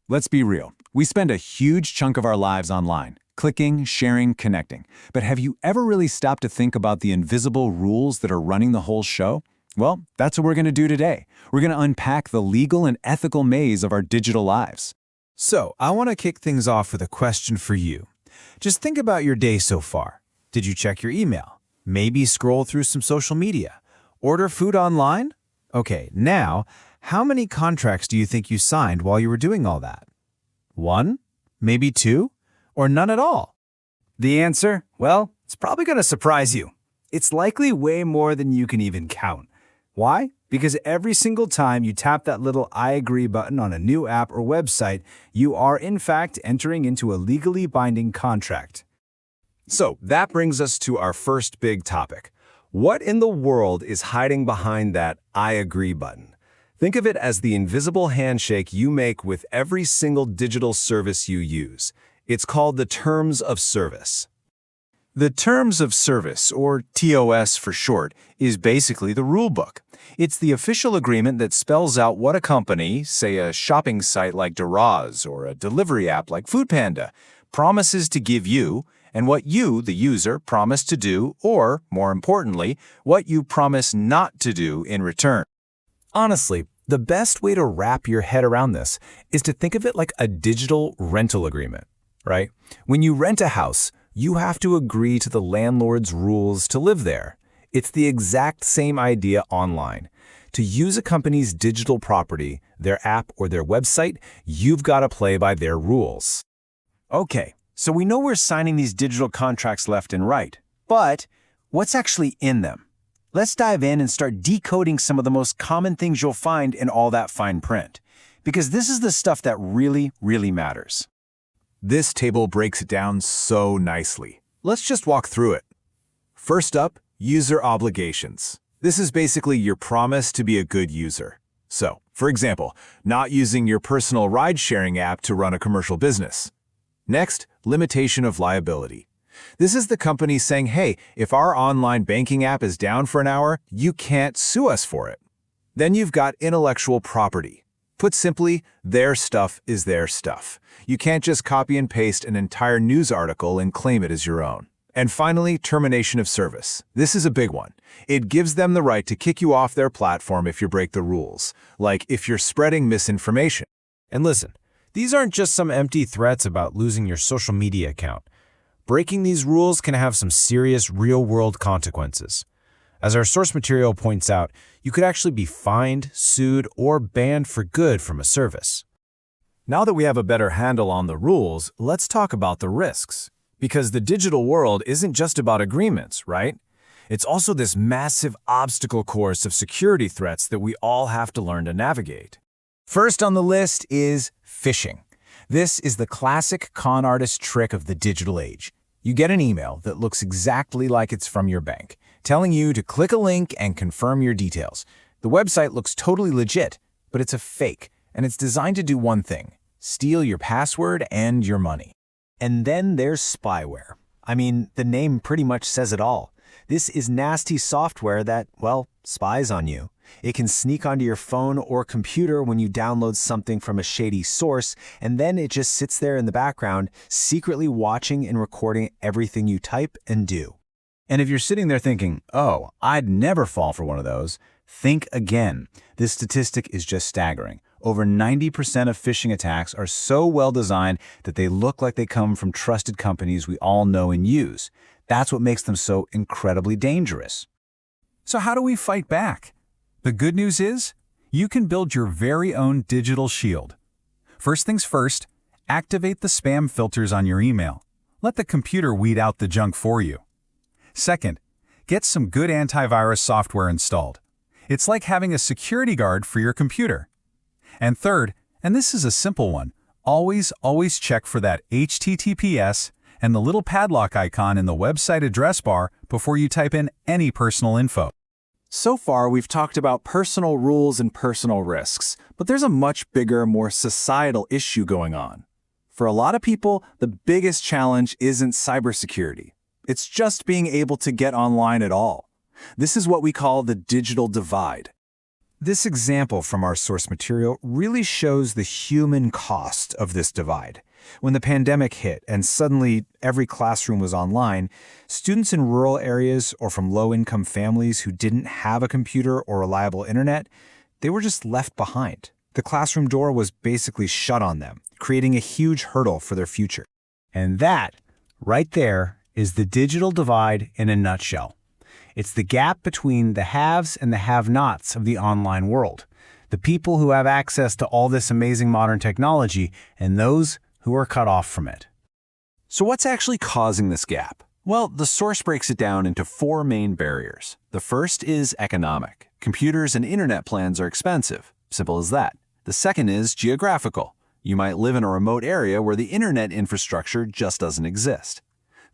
Let's be real. We spend a huge chunk of our lives online, clicking, sharing, connecting. But have you ever really stopped to think about the invisible rules that are running the whole show? Well, that's what we're going to do today. We're going to unpack the legal and ethical maze of our digital lives. So, I want to kick things off with a question for you. Just think about your day so far. Did you check your email? Maybe scroll through some social media? Order food online? Okay, now, how many contracts do you think you signed while you were doing all that? 1? Maybe 2? Or none at all? The answer? Well, it's probably going to surprise you. It's likely way more than you can even count. Why? Because every single time you tap that little I agree button on a new app or website, you are in fact entering into a legally binding contract. So that brings us to our first big topic. What in the world is hiding behind that I agree button? Think of it as the invisible handshake you make with every single digital service you use. It's called the Terms of Service. The Terms of Service, or TOS for short, is basically the rulebook. It's the official agreement that spells out what a company, say a shopping site like Daraz or a delivery app like Foodpanda, promises to give you, and what you, the user, promise to do, or, more importantly, what you promise not to do in return. Honestly, the best way to wrap your head around this is to think of it like a digital rental agreement, right? When you rent a house, you have to agree to the landlord's rules to live there. It's the exact same idea online. To use a company's digital property, their app or their website, you've got to play by their rules. Okay, so we know we're signing these digital contracts left and right, but what's actually in them? Let's dive in and start decoding some of the most common things you'll find in all that fine print, because this is the stuff that really, really matters. This table breaks it down so nicely. Let's just walk through it. First up, user obligations. This is basically your promise to be a good user. So, for example, not using your personal ride-sharing app to run a commercial business. Next, limitation of liability. This is the company saying, hey, if our online banking app is down for an hour, you can't sue us for it. Then you've got intellectual property. Put simply, their stuff is their stuff. You can't just copy and paste an entire news article and claim it as your own. And finally, termination of service. This is a big one. It gives them the right to kick you off their platform if you break the rules, like if you're spreading misinformation. And listen, these aren't just some empty threats about losing your social media account. Breaking these rules can have some serious real-world consequences. As our source material points out, you could actually be fined, sued, or banned for good from a service. Now that we have a better handle on the rules, let's talk about the risks. Because the digital world isn't just about agreements, right? It's also this massive obstacle course of security threats that we all have to learn to navigate. First on the list is phishing. This is the classic con artist trick of the digital age. You get an email that looks exactly like it's from your bank, telling you to click a link and confirm your details. The website looks totally legit, but it's a fake, and it's designed to do one thing: steal your password and your money. And then there's spyware. I mean, the name pretty much says it all. This is nasty software that, well, spies on you. It can sneak onto your phone or computer when you download something from a shady source, and then it just sits there in the background, secretly watching and recording everything you type and do. And if you're sitting there thinking, oh, I'd never fall for one of those, think again. This statistic is just staggering. Over 90% of phishing attacks are so well designed that they look like they come from trusted companies we all know and use. That's what makes them so incredibly dangerous. So how do we fight back? The good news is, you can build your very own digital shield. First things first, activate the spam filters on your email. Let the computer weed out the junk for you. Second, get some good antivirus software installed. It's like having a security guard for your computer. And third, and this is a simple one, always check for that HTTPS and the little padlock icon in the website address bar before you type in any personal info. So far, we've talked about personal rules and personal risks, but there's a much bigger, more societal issue going on. For a lot of people, the biggest challenge isn't cybersecurity. It's just being able to get online at all. This is what we call the digital divide. This example from our source material really shows the human cost of this divide. When the pandemic hit and suddenly every classroom was online, students in rural areas or from low-income families who didn't have a computer or reliable internet, they were just left behind. The classroom door was basically shut on them, creating a huge hurdle for their future. And that, right there, is the digital divide in a nutshell. It's the gap between the haves and the have-nots of the online world. The people who have access to all this amazing modern technology and those who are cut off from it. So what's actually causing this gap? Well, the source breaks it down into 4 main barriers. The first is economic. Computers and internet plans are expensive. Simple as that. The second is geographical. You might live in a remote area where the internet infrastructure just doesn't exist.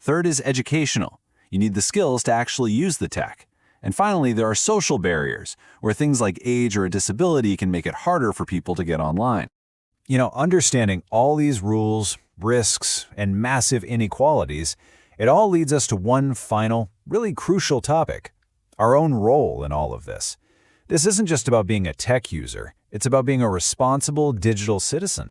Third is educational. You need the skills to actually use the tech. And finally, there are social barriers, where things like age or a disability can make it harder for people to get online. You know, understanding all these rules, risks, and massive inequalities, it all leads us to one final, really crucial topic: our own role in all of this. This isn't just about being a tech user, it's about being a responsible digital citizen.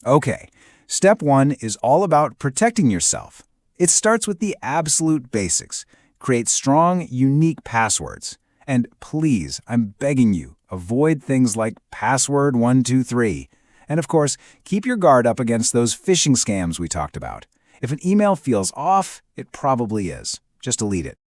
Okay, step 1 is all about protecting yourself. It starts with the absolute basics. Create strong, unique passwords. And please, I'm begging you, avoid things like password 123. And of course, keep your guard up against those phishing scams we talked about. If an email feels off, it probably is. Just delete it.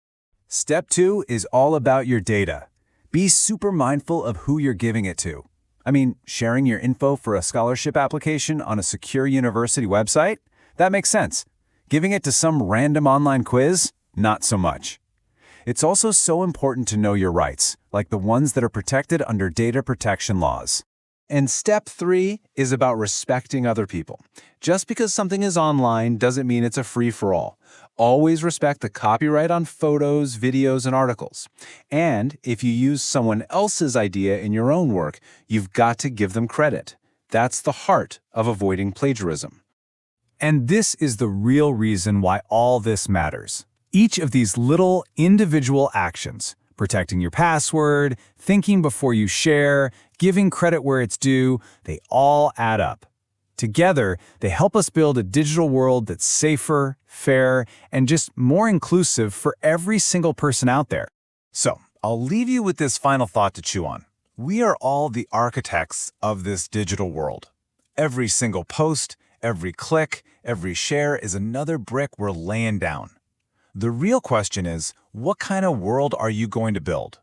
Step 2 is all about your data. Be super mindful of who you're giving it to. I mean, sharing your info for a scholarship application on a secure university website? That makes sense. Giving it to some random online quiz? Not so much. It's also so important to know your rights, like the ones that are protected under data protection laws. And step 3 is about respecting other people. Just because something is online doesn't mean it's a free-for-all. Always respect the copyright on photos, videos, and articles. And if you use someone else's idea in your own work, you've got to give them credit. That's the heart of avoiding plagiarism. And this is the real reason why all this matters. Each of these little individual actions, protecting your password, thinking before you share, giving credit where it's due, they all add up. Together, they help us build a digital world that's safer, fair, and just more inclusive for every single person out there. So, I'll leave you with this final thought to chew on. We are all the architects of this digital world. Every single post, every click, every share is another brick we're laying down. The real question is, what kind of world are you going to build?